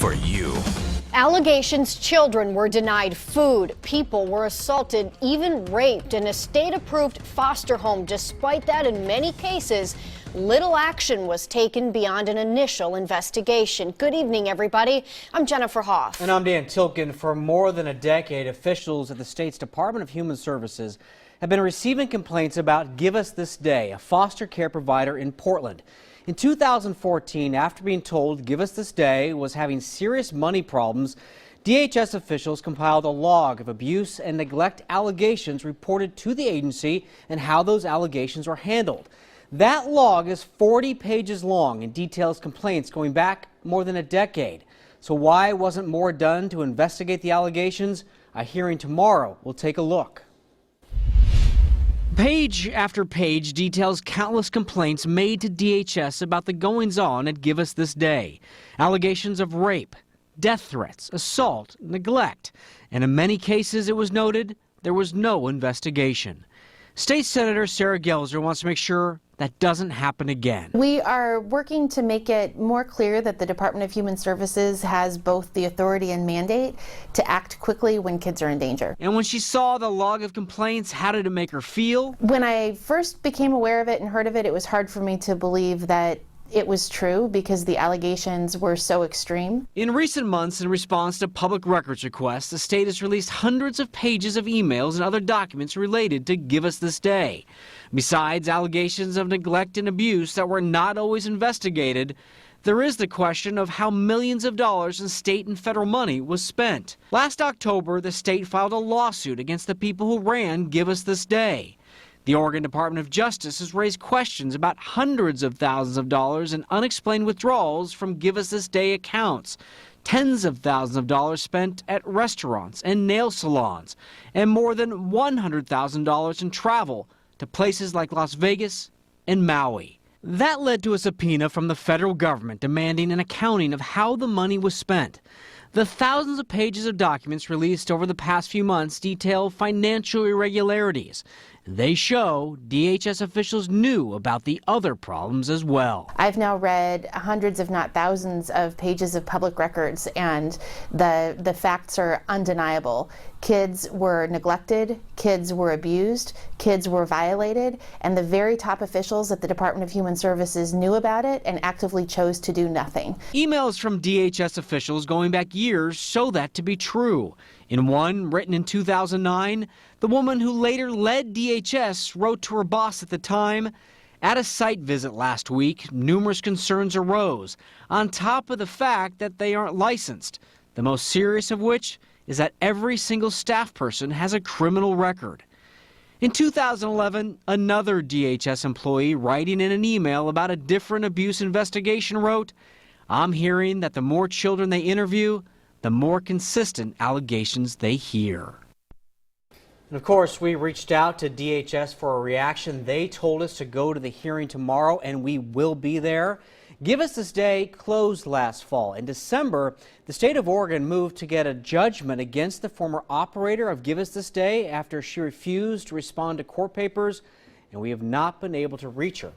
for you. Allegations children were denied food, people were assaulted, even raped in a state-approved foster home. Despite that, in many cases, little action was taken beyond an initial investigation. Good evening, everybody. I'm Jennifer Hoff. And I'm Dan Tilkin. For more than a decade, officials at the state's Department of Human Services have been receiving complaints about Give Us This Day, a foster care provider in Portland. In 2014, after being told Give Us This Day was having serious money problems, DHS officials compiled a log of abuse and neglect allegations reported to the agency and how those allegations were handled. That log is 40 pages long and details complaints going back more than a decade. So why wasn't more done to investigate the allegations? A hearing tomorrow will take a look. Page after page details countless complaints made to DHS about the goings-on at Give Us This Day. Allegations of rape, death threats, assault, neglect, and in many cases, it was noted, there was no investigation. State Senator Sarah Gelser wants to make sure that doesn't happen again. We are working to make it more clear that the Department of Human Services has both the authority and mandate to act quickly when kids are in danger. And when she saw the log of complaints, how did it make her feel? When I first became aware of it and heard of it, it was hard for me to believe that it was true because the allegations were so extreme. In recent months, in response to public records requests, the state has released hundreds of pages of emails and other documents related to Give Us This Day. Besides allegations of neglect and abuse that were not always investigated, there is the question of how millions of dollars in state and federal money was spent. Last October, the state filed a lawsuit against the people who ran Give Us This Day. The Oregon Department of Justice has raised questions about hundreds of thousands of dollars in unexplained withdrawals from Give Us This Day accounts, tens of thousands of dollars spent at restaurants and nail salons, and more than $100,000 in travel to places like Las Vegas and Maui. That led to a subpoena from the federal government demanding an accounting of how the money was spent. The thousands of pages of documents released over the past few months detail financial irregularities. They show DHS officials knew about the other problems as well. I've now read hundreds, if not thousands, of pages of public records, and the facts are undeniable. Kids were neglected, kids were abused, kids were violated, and the very top officials at the Department of Human Services knew about it and actively chose to do nothing. Emails from DHS officials going back years show that to be true. In one written in 2009, the woman who later led DHS wrote to her boss at the time, "At a site visit last week, numerous concerns arose, on top of the fact that they aren't licensed, the most serious of which is that every single staff person has a criminal record." In 2011, another DHS employee writing in an email about a different abuse investigation wrote, "I'm hearing that the more children they interview, the more consistent allegations they hear." And of course, we reached out to DHS for a reaction. They told us to go to the hearing tomorrow, and we will be there. Give Us This Day closed last fall. In December, the state of Oregon moved to get a judgment against the former operator of Give Us This Day after she refused to respond to court papers, and we have not been able to reach her.